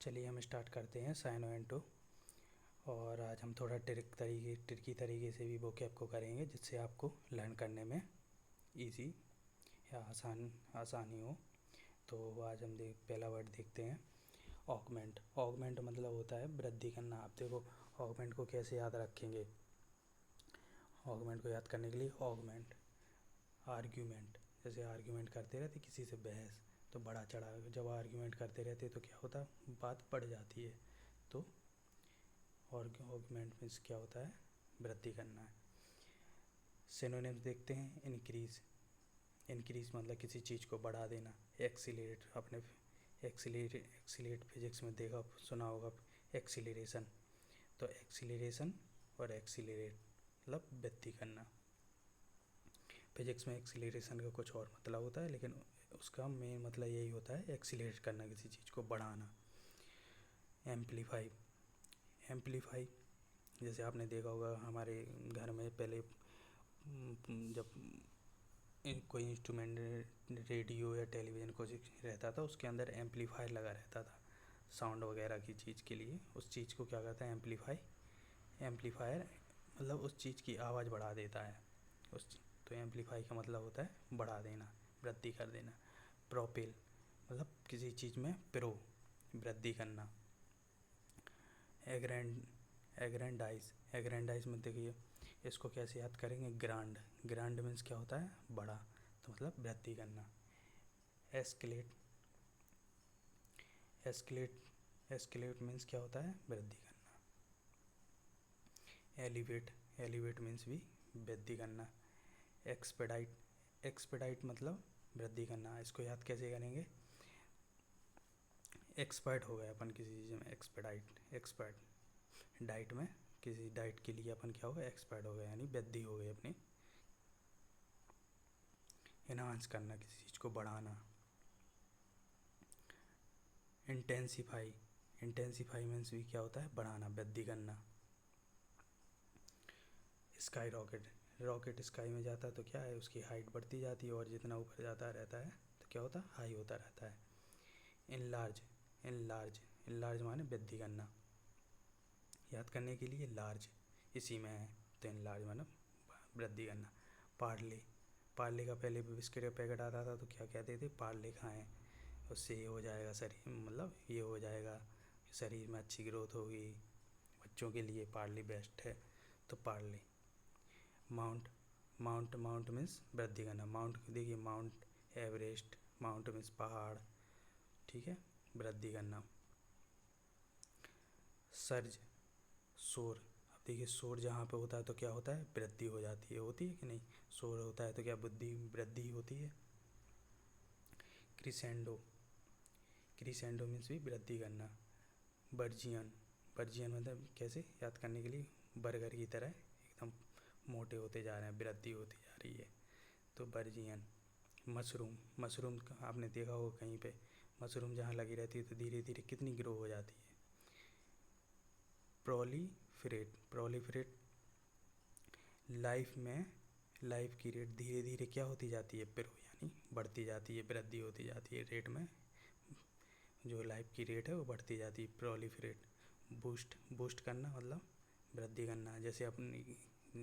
चलिए हम स्टार्ट करते हैं साइनो एंटो। और आज हम थोड़ा ट्रिकी तरीके से भी वोकैब को करेंगे जिससे आपको लर्न करने में इजी या आसानी हो। तो आज हम पहला वर्ड देखते हैं ऑगमेंट। ऑगमेंट मतलब होता है वृद्धि करना। आप देखो ऑगमेंट को कैसे याद रखेंगे। ऑगमेंट को याद करने के लिए ऑगमेंट, आर्ग्यूमेंट, जैसे आर्ग्यूमेंट करते रहते किसी से बहस, तो बड़ा चढ़ा, जब आर्ग्यूमेंट करते रहते तो क्या होता है, बात बढ़ जाती है। तो ऑगमेंट मीन्स क्या होता है, वृद्धि करना है। सिनोनिम्स देखते हैं इंक्रीज। इंक्रीज मतलब किसी चीज़ को बढ़ा देना। एक्सीलरेट, आपने एक्सीलरेट फिजिक्स में देखा सुना होगा, एक्सीलरेशन। तो एक्सीलरेशन और एक्सीलरेट मतलब वृद्धि करना। फिजिक्स में एक्सीलरेशन का कुछ और मतलब होता है, लेकिन उसका मेन मतलब यही होता है, एक्सीलरेट करना, किसी चीज़ को बढ़ाना। एम्पलीफाई, एम्पलीफाई जैसे आपने देखा होगा हमारे घर में पहले जब कोई इंस्ट्रूमेंट, रेडियो या टेलीविज़न कुछ रहता था, उसके अंदर एम्पलीफायर लगा रहता था साउंड वगैरह की चीज़ के लिए। उस चीज़ को क्या कहते हैं, एम्पलीफाई। एम्पलीफायर मतलब उस चीज़ की आवाज़ बढ़ा देता है तो एम्पलीफाई का मतलब होता है बढ़ा देना, वृद्धि कर देना। प्रोपेल मतलब किसी चीज़ में वृद्धि करना। एग्रैंडाइज, एग्रैंडाइज में देखिए इसको कैसे याद करेंगे, ग्रांड। ग्रांड मीन्स क्या होता है, बड़ा, तो मतलब वृद्धि करना। एस्केलेट, एस्केलेट, एस्केलेट मीन्स क्या होता है, वृद्धि करना। एलिवेट, एलिवेट मीन्स भी वृद्धि करना। एक्सपेडाइट, एक्सपेडाइट मतलब वृद्धि करना। इसको याद कैसे करेंगे, एक्सपर्ट हो गए अपन किसी चीज़ में, एक्सपेडाइट, एक्सपर्ट। डाइट में किसी डाइट के लिए अपन क्या हो गए, एक्सपर्ट हो गए, यानी वृद्धि हो गई अपनी। इन्हांस करना, किसी चीज़ को बढ़ाना। इंटेंसीफाई, इंटेंसीफाई मीन्स भी क्या होता है, बढ़ाना, वृद्धि करना। स्काई रॉकेट, रॉकेट स्काई में जाता है तो क्या है, उसकी हाइट बढ़ती जाती है और जितना ऊपर जाता रहता है तो क्या होता है, हाई होता रहता है। इनलार्ज, इनलार्ज, इनलार्ज माने वृद्धि करना। याद करने के लिए लार्ज इसी में है, तो इनलार्ज माने वृद्धि करना। पार्ले, पार्ले का पहले बिस्किट का पैकेट आता था तो क्या कहते थे, पार्ले खाएं, उससे ये हो जाएगा शरीर, मतलब ये हो जाएगा, शरीर में अच्छी ग्रोथ होगी, बच्चों के लिए पार्ले बेस्ट है, तो Parle. Mount, mount, mount means वृद्धि करना। माउंट देखिए, माउंट एवरेस्ट, माउंट मीन्स पहाड़, ठीक है, वृद्धि करना। सर्ज, शोर। अब देखिए शोर जहाँ पे होता है तो क्या होता है, वृद्धि हो जाती है, होती है कि नहीं, शोर होता है तो क्या बुद्धि वृद्धि होती है। क्रिसेंडो, क्रिसेंडो मीन्स भी वृद्धि करना। बर्जियन, बर्जियन मतलब कैसे याद करने के लिए, बर्गर की तरह एकदम मोटे होते जा रहे हैं, वृद्धि होती जा रही है, तो बर्जियन। मशरूम, मशरूम का आपने देखा होगा कहीं पे, मशरूम जहाँ लगी रहती है तो धीरे धीरे कितनी ग्रो हो जाती है। प्रोलीफरेट, प्रोलीफरेट लाइफ में, लाइफ की रेट धीरे धीरे क्या होती जाती है, यानी बढ़ती जाती है, वृद्धि होती जाती है रेट में, जो लाइफ की रेट है वो बढ़ती जाती है। प्रोलीफरेट, बूस्ट, बूस्ट करना मतलब वृद्धि करना। जैसे अपनी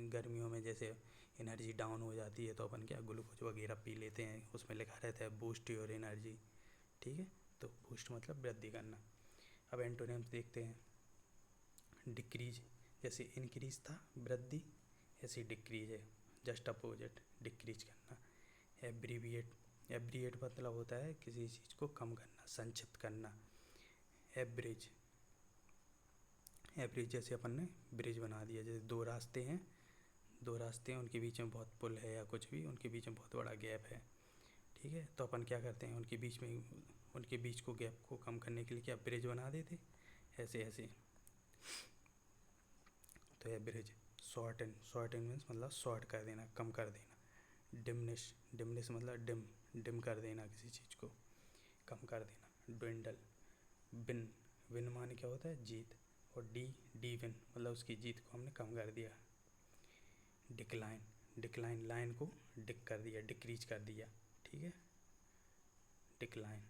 गर्मियों में जैसे एनर्जी डाउन हो जाती है तो अपन क्या ग्लूकोज वगैरह पी लेते हैं, उसमें लिखा रहता है बूस्ट योर एनर्जी, ठीक है, तो बूस्ट मतलब वृद्धि करना। अब एंटोनिम्स देखते हैं। डिक्रीज, जैसे इंक्रीज था वृद्धि, ऐसे डिक्रीज है, जस्ट अपोजिट, डिक्रीज करना। एब्रीविएट, एब्रीविएट मतलब होता है किसी चीज़ को कम करना, संक्षिप्त करना। एवरेज, एवरेज जैसे अपन ने ब्रिज बना दिया, जैसे दो रास्ते हैं, दो रास्ते हैं उनके बीच में बहुत पुल है या कुछ भी, उनके बीच में बहुत बड़ा गैप है, ठीक है, तो अपन क्या करते हैं उनके बीच में, उनके बीच को गैप को कम करने के लिए क्या ब्रिज बना देते, ऐसे ऐसे, तो एवरेज। शॉर्टन, शॉर्टन मीन्स मतलब शॉर्ट कर देना, कम कर देना। डिमनिश, डिमनिश मतलब डिम कर देना, किसी चीज़ को कम कर देना। ड्विंडल, विन, विन माने क्या होता है, जीत, और डी विन मतलब उसकी जीत को हमने कम कर दिया। डिक्लाइन, डिक्लाइन लाइन को डिक कर दिया, डिक्रीज कर दिया, ठीक है, डिक्लाइन,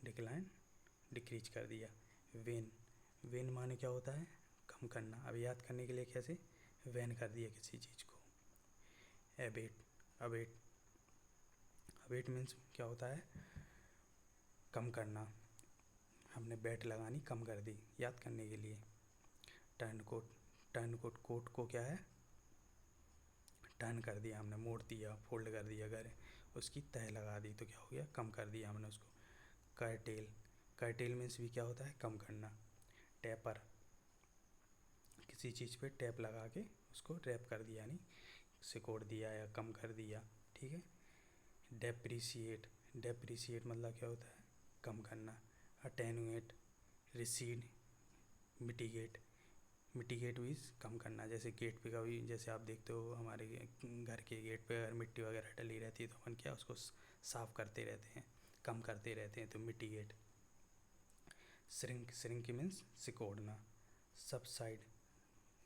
डिक्लाइन डिक्रीज कर दिया। वेन, वेन माने क्या होता है, कम करना। अब याद करने के लिए कैसे, वेन कर दिया किसी चीज़ को। एबेट, अबेट, अबेट मीन्स क्या होता है, कम करना। हमने बेट लगानी कम कर दी, याद करने के लिए। Turn coat, turn coat, coat को क्या है, टर्न कर दिया हमने, मोड़ दिया, फोल्ड कर दिया, अगर उसकी तह लगा दी तो क्या हो गया, कम कर दिया हमने उसको। कर्टेल, कर्टेल मीन्स भी क्या होता है, कम करना। टैपर, किसी चीज़ पे टैप लगा के उसको रैप कर दिया, यानी सिकोड़ दिया या कम कर दिया, ठीक है। डेप्रिसिएट, डेप्रिसिएट मतलब क्या होता है, कम करना। Attenuate, recede, mitigate, mitigate means कम करना। जैसे गेट पे कभी, जैसे आप देखते हो हमारे घर के गेट पे अगर मिट्टी वगैरह डली रहती है तो अपन क्या उसको साफ़ करते रहते हैं, कम करते रहते हैं, तो मिटिगेट। श्रिंक, श्रिंक मीन्स सिकोड़ना। सबसाइड,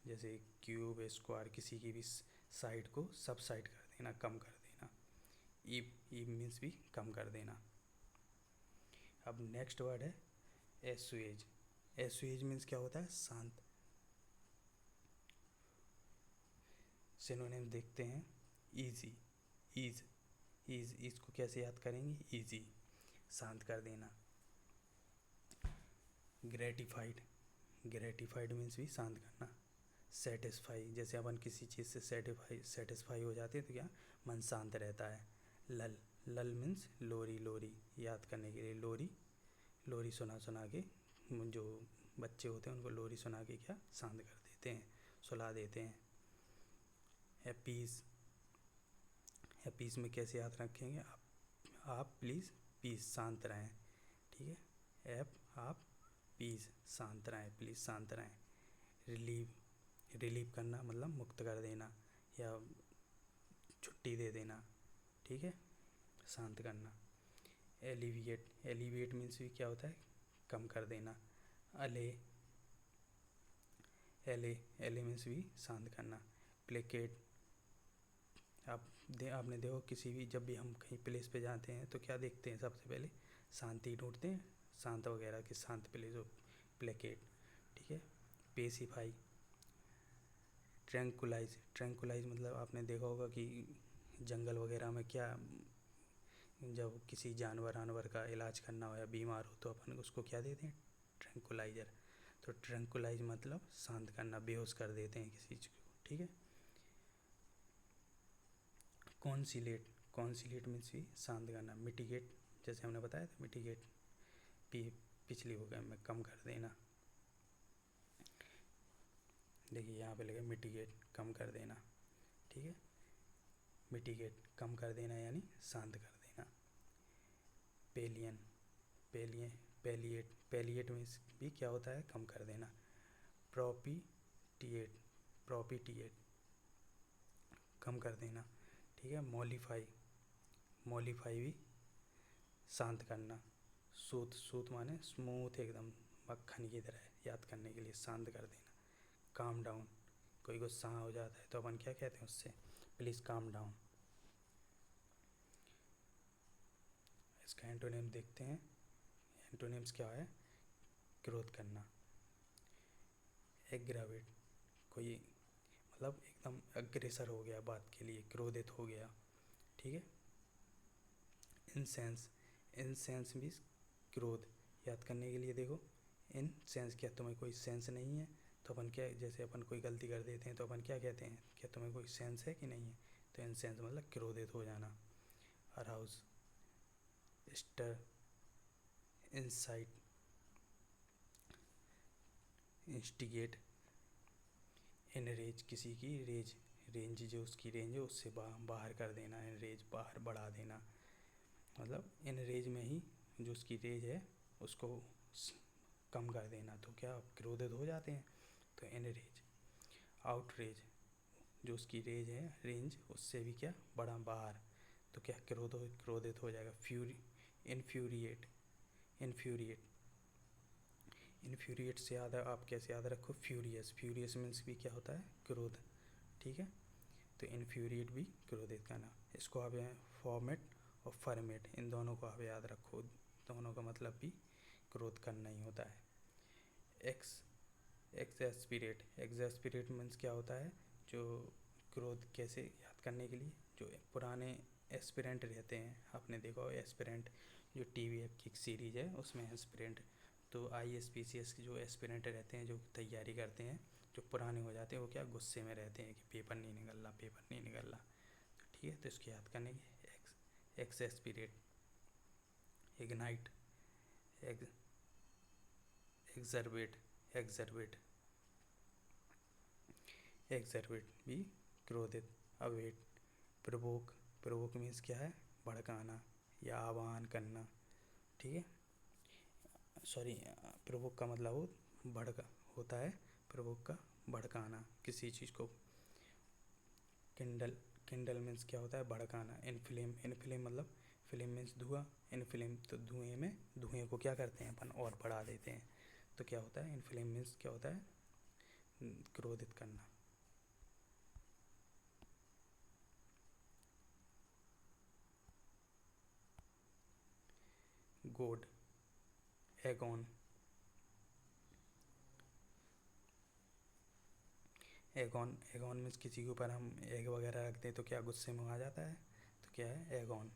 जैसे क्यूब, स्क्वायर, किसी की भी साइड को सबसाइड कर देना, कम कर देना। ईब, ईब मीन्स भी कम कर देना। अब नेक्स्ट वर्ड है एसुएज। एसुएज मीन्स क्या होता है, शांत। सिनोनिम देखते हैं। ईजी, ईज, ईज, ईज को कैसे याद करेंगे, ईजी, शांत कर देना। ग्रेटिफाइड, ग्रेटिफाइड मीन्स भी शांत करना। सेटिस्फाई, जैसे अपन किसी चीज़ से सेटिस्फाई हो जाते हैं तो क्या, मन शांत रहता है। लल, लल मीन्स लोरी, लोरी, याद करने के लिए लोरी, लोरी सुना सुना के, जो बच्चे होते हैं उनको लोरी सुना के क्या शांत कर देते हैं, सुला देते हैं। अपीस, अपीस में कैसे याद रखेंगे, आप प्लीज़ पीस, शांत रहें, ठीक है। आप पीस, शांत रहें, प्लीज़ शांत रहें। रिलीव, रिलीव करना मतलब मुक्त कर देना या छुट्टी दे देना, ठीक है, शांत करना। एलिविएट, एलिविएट मीन्स भी क्या होता है, कम कर देना। अले, एले, एले मीन्स भी शांत करना। प्लेकेट, आपने देखो किसी भी, जब भी हम कहीं प्लेस पे जाते हैं तो क्या देखते हैं, सबसे पहले शांति ढूंढते हैं, शांत वगैरह की शांत प्लेस हो, प्लेकेट, ठीक है। पेसिफाई, ट्रैंकुलाइज, ट्रैंकुलाइज मतलब आपने देखा होगा कि जंगल वगैरह में क्या, जब किसी जानवर वानवर का इलाज करना हो या बीमार हो तो अपन उसको क्या देते हैं, ट्रैंकुलाइजर। तो ट्रैंकुलाइज मतलब शांत करना, बेहोश कर देते हैं किसी चीज़ को, ठीक है। कॉन्सिलेट, कॉन्सिलेट मीन्स भी शांत करना। मिटिगेट, जैसे हमने बताया था, मिटिगेट पिछली हो गया में कम कर देना। देखिए यहाँ पे लगे मिटिगेट, कम कर देना, ठीक है। मिटिगेट, कम कर देना यानी शांत कर देना। पेलियन, पेलियन, पेलिएट, पेलिएट मीन्स भी क्या होता है, कम कर देना। प्रोपिटिएट, प्रोपिटिएट, कम कर देना, ठीक है। मॉलिफाई, मॉलिफाई भी शांत करना। सूत, सूत माने स्मूथ, एकदम मक्खन की तरह, याद करने के लिए, शांत कर देना। काम डाउन, कोई गुस्सा हो जाता है तो अपन क्या कहते हैं उससे, प्लीज़ काम डाउन। इसका एंटोनिम देखते हैं। एंटोनिम्स क्या है, क्रोध करना। एग्रावेट, कोई मतलब एकदम अग्रेसर हो गया बात के लिए, क्रोधित हो गया, ठीक है। इनसेंस, इनसेंस भी क्रोध, याद करने के लिए देखो, इन सेंस, क्या तुम्हें कोई सेंस नहीं है, तो अपन क्या, जैसे अपन कोई गलती कर देते हैं तो अपन क्या कहते हैं, क्या तुम्हें कोई सेंस है कि नहीं है, तो इन सेंस मतलब क्रोधित हो जाना। Arouse, stir, incite, instigate, enrage, किसी की रेज, रेंज जो उसकी रेंज है उससे बाहर कर देना, इनरेज बाहर बढ़ा देना, मतलब इनरेज में ही जो उसकी रेज है उसको कम कर देना, तो क्या क्रोधित हो जाते हैं, तो इनरेज। आउटरेज, जो उसकी रेज है, रेंज उससे भी क्या बड़ा बाहर, तो क्या क्रोधित हो जाएगा। फ्यूरी, इन्फ्यूरिएट, इन्फ्यूरिएट, इन्फ्यूरिएट से याद है, आप कैसे याद रखो, फ्यूरियस, फ्यूरियस मीन्स भी क्या होता है, क्रोध, ठीक है। तो इन्फ्यूरिएट भी क्रोधित करना। इसको आप फॉर्मेट और फॉर्मेट, इन दोनों को आप याद रखो, दोनों का मतलब भी क्रोध करना ही होता है। एक्स एक्सएस्पिरेट मीन्स क्या होता है, जो क्रोध कैसे याद करने के लिए, जो पुराने एस्पिरेंट रहते हैं, आपने देखा हो एस्पिरेंट, जो टीवी की सीरीज है उसमें एस्पिरेंट, तो ISPCS के जो एस्पिरेंट रहते हैं जो तैयारी करते हैं, जो पुराने हो जाते हैं, वो क्या गुस्से में रहते हैं कि पेपर नहीं निकल रहा, पेपर नहीं निकल रहा। ठीक है, तो इसको याद करने की एक्सएस्पिरेट, इग्नाइट, एक्सर्वेट एक्सर्वेट एक्सर्वेट भी क्रोधित। अवेट, प्रोवोक मीन्स क्या है, भड़काना या आह्वान करना। ठीक है, सॉरी, प्रोवोक का मतलब हो भड़का होता है, प्रोवोक का भड़काना किसी चीज़ को। किंडल मीन्स क्या होता है, भड़काना। इनफ्लेम मतलब फ्लेम मीन्स धुआं, इनफ्लेम तो धुएं को क्या करते हैं अपन और बढ़ा देते हैं, तो क्या होता है इनफ्लेम मीन्स क्या होता है, क्रोधित करना। गोड, एगोन मीन्स किसी के ऊपर हम एग वगैरह रखते हैं तो क्या गुस्से में आ जाता है, तो क्या है एगोन।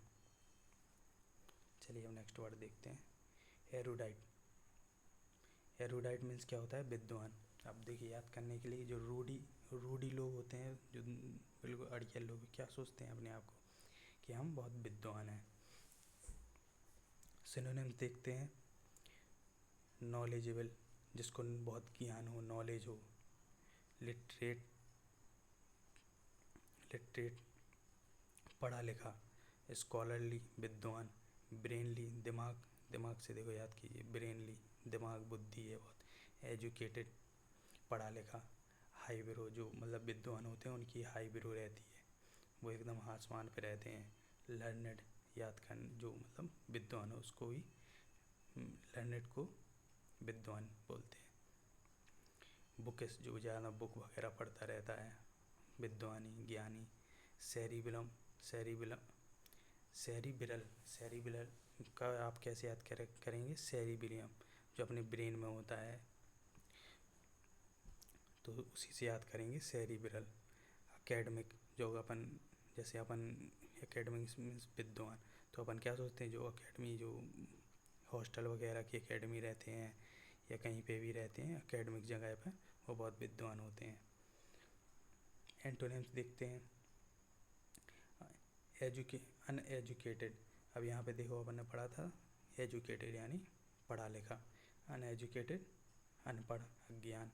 चलिए अब नेक्स्ट वर्ड देखते हैं, एरुडाइट मीन्स क्या होता है, विद्वान। अब देखिए याद करने के लिए, जो रूडी लोग होते हैं, जो बिल्कुल अड़ियल लोग, क्या सोचते हैं अपने आप को कि हम बहुत विद्वान हैं। सिनोनिम्स देखते हैं, नॉलेजेबल, जिसको बहुत ज्ञान हो, नॉलेज हो। लिटरेट पढ़ा लिखा। स्कॉलरली, विद्वान। ब्रेनली, दिमाग से देखो याद कीजिए, ब्रेनली दिमाग, बुद्धि है बहुत। एजुकेटेड, पढ़ा लिखा। हाई ब्रो, जो मतलब विद्वान होते हैं उनकी हाई ब्रो रहती है, वो एकदम आसमान पे रहते हैं। लर्नड, याद कर, जो मतलब विद्वान हो उसको ही लर्नड को विद्वान बोलते हैं। बुकिस, जो ज़्यादा बुक वगैरह पढ़ता रहता है, विद्वानी, ज्ञानी। सेरिब्रल का आप कैसे याद करेंगे, सेरिब्रियम जो अपने ब्रेन में होता है, तो उसी से याद करेंगे, सेरिब्रल। एकेडमिक, जो अपन जैसे अपन एकेडमिक मीन्स विद्वान, तो अपन क्या सोचते हैं, जो एकेडमी, जो हॉस्टल वगैरह की एकेडमी रहते हैं या कहीं पे भी रहते हैं एकेडमिक जगह पर, वो बहुत विद्वान होते हैं। एंटोनिम्स देखते हैं, अनएजुकेटेड। अब यहाँ पे देखो अपन ने पढ़ा था एजुकेटेड यानी पढ़ा लिखा, अनएजुकेटेड अनपढ़, अज्ञान।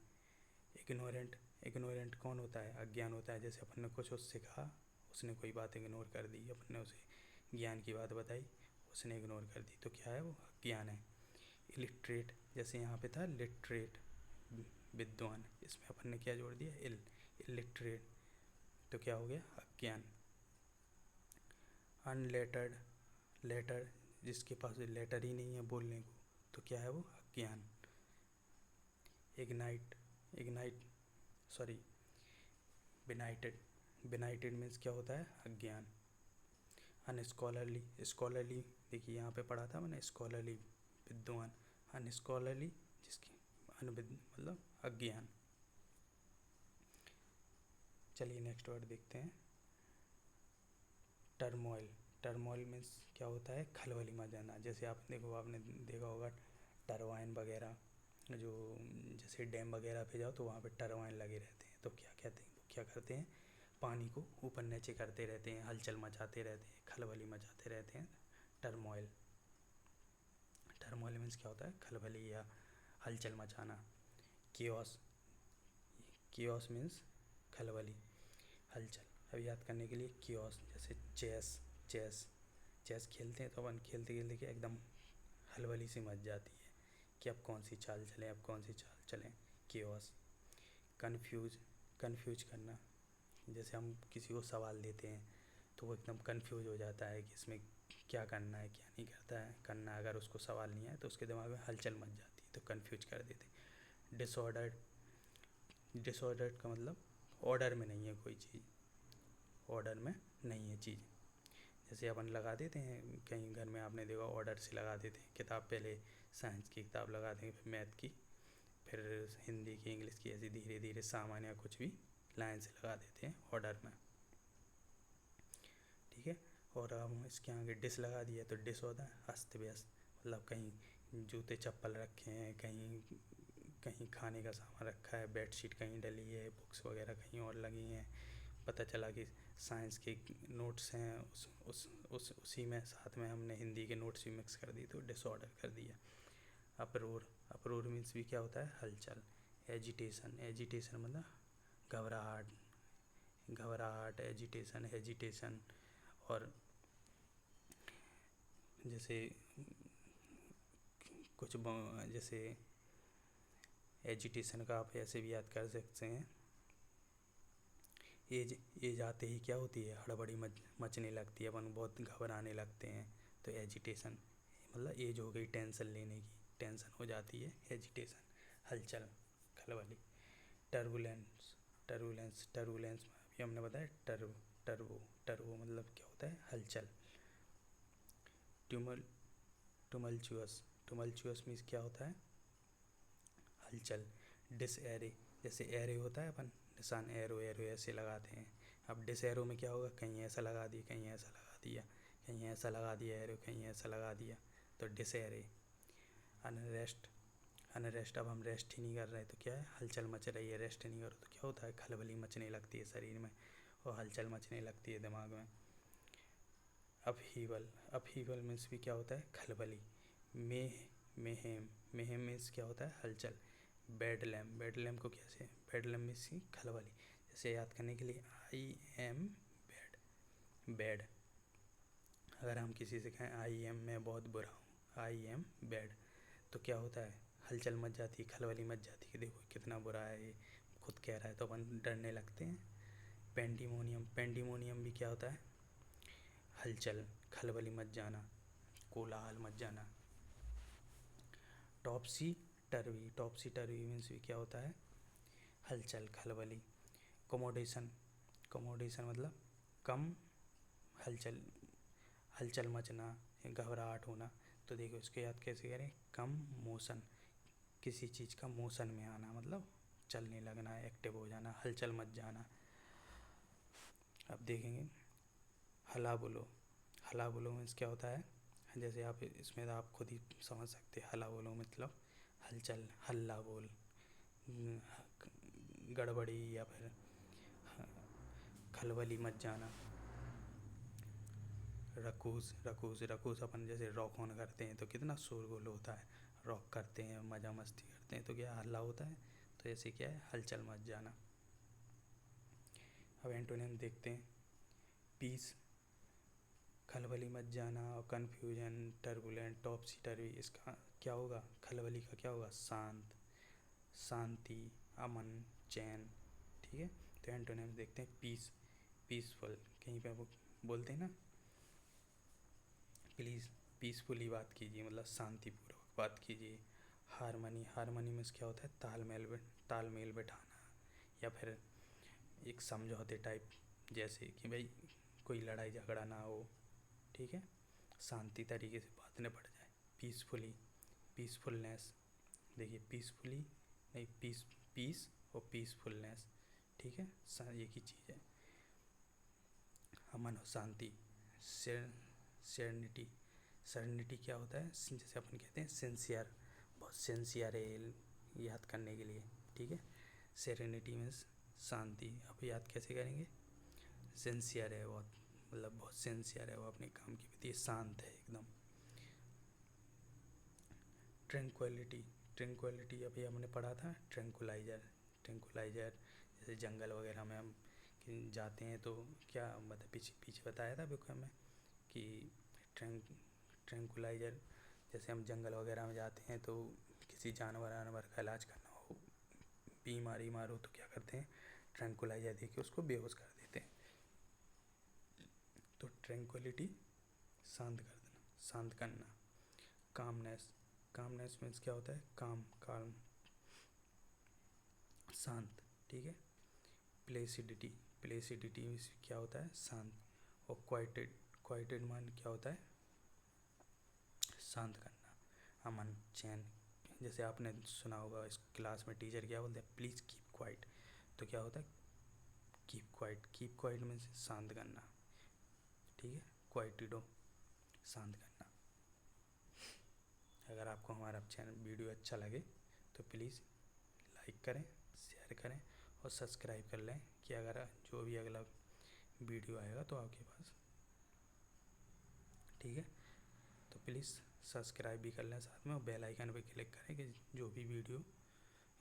इग्नोरेंट कौन होता है, अज्ञान होता है। जैसे अपन ने कुछ उससे कहा, उसने कोई बात इग्नोर कर दी, अपन ने उसे ज्ञान की बात बताई, उसने इग्नोर कर दी, तो क्या है वो अज्ञान है। इलिटरेट, जैसे यहाँ पे था लिटरेट, विद्वान, इसमें अपन ने क्या जोड़ दिया, इलिटरेट, तो क्या हो गया अज्ञान। अनलेटर्ड, जिसके पास लेटर ही नहीं है बोलने को, तो क्या है वो अज्ञान। बिनाइटेड मीन्स क्या होता है, अज्ञान। स्कॉलरली, देखिए यहाँ पे पढ़ा था मैंने, स्कॉलरली विद्वान, अनस्कॉलरली जिसकी मतलब अज्ञान। चलिए नेक्स्ट वर्ड देखते हैं, टर्मोइल मीन्स क्या होता है, खलबली मचाना। जैसे आपने देखा होगा टरबाइन वगैरह, जो जैसे डैम वगैरह पे जाओ तो वहाँ पे टरबाइन लगे रहते हैं, तो क्या कहते हैं, वो क्या करते हैं, पानी को ऊपर नीचे करते रहते हैं, हलचल मचाते रहते हैं, खलबली मचाते रहते हैं। टर्मोइल मीन्स क्या होता है, खलबली या हलचल मचाना। कियोस मीन्स खलबली, हलचल। अब याद करने के लिए कियोस, जैसे चेस खेलते हैं तो अपन खेलते खेलते कि एकदम हलबली सी मच जाती है कि अब कौन सी चाल चलें, कियोस। कन्फ्यूज करना, जैसे हम किसी को सवाल देते हैं तो वो एकदम कन्फ्यूज हो जाता है कि इसमें क्या करना है क्या नहीं करना है, अगर उसको सवाल नहीं आए तो उसके दिमाग में हलचल मच जाती है, तो कन्फ्यूज कर देते हैं। डिसऑर्डर्ड का मतलब ऑर्डर में नहीं है कोई चीज़, ऑर्डर में नहीं है चीज़। जैसे अपन लगा देते हैं कहीं घर में, आपने देखा ऑर्डर से लगा देते हैं, किताब पहले साइंस की किताब लगा देंगे, फिर मैथ की, फिर हिंदी की, इंग्लिश की, ऐसे धीरे धीरे सामान्य या कुछ भी लाइन से लगा देते हैं ऑर्डर में, ठीक है। और हम इसके आगे डिश लगा दिया तो डिश होता है अस्त व्यस्त, मतलब कहीं जूते चप्पल रखे हैं, कहीं कहीं खाने का सामान रखा है, बेडशीट कहीं डली है, बुक्स वगैरह कहीं और लगी हैं। पता चला कि साइंस के नोट्स हैं, उसी में साथ में हमने हिंदी के नोट्स भी मिक्स कर दिए तो डिसऑर्डर कर दिया। अप्रोर, अप्रोर मीन्स भी क्या होता है, हलचल। एजिटेशन, एजिटेशन मतलब घबराहट, घबराहट, एजिटेशन, हेजिटेशन। और जैसे कुछ जैसे एजिटेशन का आप ऐसे भी याद कर सकते हैं, एज एज आते ही क्या होती है, हड़बड़ी मचने लगती है, अपन बहुत घबराने लगते हैं, तो एजिटेशन मतलब एज हो गई टेंशन लेने की, टेंशन हो जाती है, एजिटेशन, हलचल, खलबली। टर्बुलेंस, टर्बुलेंस, टर्बुलेंस में अभी हमने बताया टर्बो, टर्बो मतलब क्या होता है, हलचल। ट्यूमल, टुमल्चुअस, टुमल्चुअस मीन्स क्या होता है, हलचल। डिस एरे, जैसे एरे होता है अपन निशान, एरो एरो ऐसे लगाते हैं, अब डिस एरो में क्या होगा, कहीं ऐसा लगा दिया, कहीं ऐसा लगा दिया, कहीं ऐसा लगा दिया एरो, कहीं ऐसा लगा दिया, तो डिस एरे। अनरेस्ट, अनरेस्ट, अब हम रेस्ट ही नहीं कर रहे तो क्या है, हलचल मच रही है, रेस्ट नहीं करो तो क्या होता है, खलबली मचने लगती है शरीर में और हलचल मचने लगती है दिमाग में। अपहीवल, अपहीवल मीन्स भी क्या होता है, खलबली। मेहेम, मेहेम मीन्स क्या होता है, हलचल। बेडलैम, बेडलैम को कैसे, बेडलैम मीन्स की खलबली। जैसे याद करने के लिए आई एम बैड, बैड। अगर हम किसी से कहें आई एम, मैं बहुत बुरा हूँ, आई एम बैड, तो क्या होता है, हलचल मच जाती है, खलबली मच जाती है कि देखो कितना बुरा है ये, खुद कह रहा है तो अपन डरने लगते हैं। पेंडिमोनियम, पेंडिमोनियम भी क्या होता है, हलचल, खलबली मच जाना, कोलाहल मच जाना। टॉपसी टर्वी, टॉपसी टर्वी मीन्स भी क्या होता है, हलचल, खलबली। कोमोडेशन, कोमोडेशन मतलब कम हलचल, हलचल मचना, घबराहट होना, तो देखो इसको याद कैसे करें, कम मोशन, किसी चीज़ का मोशन में आना मतलब चलने लगना, एक्टिव हो जाना, हलचल मच जाना। अब देखेंगे हला बोलो, हला बोलो मीन्स क्या होता है, जैसे आप इसमें तो आप खुद ही समझ सकते हैं, हला बोलो मतलब हलचल, हल्ला बोल, गड़बड़ी या फिर खलबली मच जाना। रकूस, रकूस, रकूस अपन जैसे रॉक ऑन करते हैं तो कितना शोरगुल होता है, रॉक करते हैं, मज़ा मस्ती करते हैं तो क्या हल्ला होता है, तो ऐसे क्या है, हलचल मच जाना। अब एंटोनिम देखते हैं, पीस, खलबली मच जाना, और कन्फ्यूजन, टर्बुलेंट, टॉपसी टर्वी, इसका क्या होगा, खलबली का क्या होगा, शांत, शांति, अमन, चैन, ठीक है। तो एंटोनिम्स देखते हैं, पीस, पीसफुल, कहीं पे वो बोलते हैं ना, प्लीज़ पीसफुली बात कीजिए, मतलब शांतिपूर्वक बात कीजिए। हारमनी, हारमनी में क्या होता है, तालमेल बैठाना, या फिर एक समझौते टाइप, जैसे कि भाई कोई लड़ाई झगड़ा ना हो, ठीक है, शांति तरीके से बात निपट जाए। पीसफुली, पीसफुलनेस, देखिए पीसफुली नहीं, पीस, पीस और पीसफुलनेस, ठीक है, एक ही चीज़ है। अमन और शांति। सेरेनिटी, सेरेनिटी क्या होता है, जैसे अपन कहते हैं सिंसियर, बहुत सिंसियर है याद करने के लिए, ठीक है। सेरेनिटी मीन्स शांति, अब याद कैसे करेंगे, सिंसियर है बहुत, मतलब बहुत सिंसियर है वो अपने काम के प्रति, शांत है एकदम। ट्रैंक्विलिटी, ट्रैंक्विलिटी अभी हमने पढ़ा था, ट्रैंक्विलाइजर, ट्रैंक्विलाइजर जैसे जंगल वगैरह में हम जाते हैं तो क्या मतलब पीछे पीछे बताया था बुक में कि ट्रैंक्विलाइजर, जैसे हम जंगल वगैरह में जाते हैं तो किसी जानवर वानवर का इलाज करना हो, बीमारी मारो तो क्या करते हैं, ट्रैंक्विलाइजर दे के उसको बेहोश कर देते हैं। तो ट्रैंक्विलिटी शांत कर देना, शांत करना। कामनेस, कामनेस मीन्स क्या होता है, काम, काल्म, शांत, ठीक है। प्लेसिडिटी, प्लेसिडिटी मीन्स क्या होता है, शांत। और क्वाइटेड, क्वाइटेड मान क्या होता है, शांत करना। अमन, चैन। जैसे आपने सुना होगा इस क्लास में टीचर क्या बोलते हैं, प्लीज़ कीप क्वाइट। तो क्या होता है, keep quiet. Keep quiet means शांत करना, ठीक है, क्वाइटिडो, शांत करना। अगर आपको हमारा चैनल वीडियो अच्छा लगे तो प्लीज़ लाइक करें, शेयर करें और सब्सक्राइब कर लें, कि अगर जो भी अगला वीडियो आएगा तो आपके पास, ठीक है। तो प्लीज़ सब्सक्राइब भी कर लें साथ में, और बेल आइकन पे क्लिक करें कि जो भी वीडियो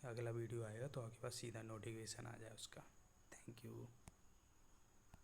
अगला वीडियो आएगा तो आपके पास सीधा नोटिफिकेशन आ जाए उसका। Thank you.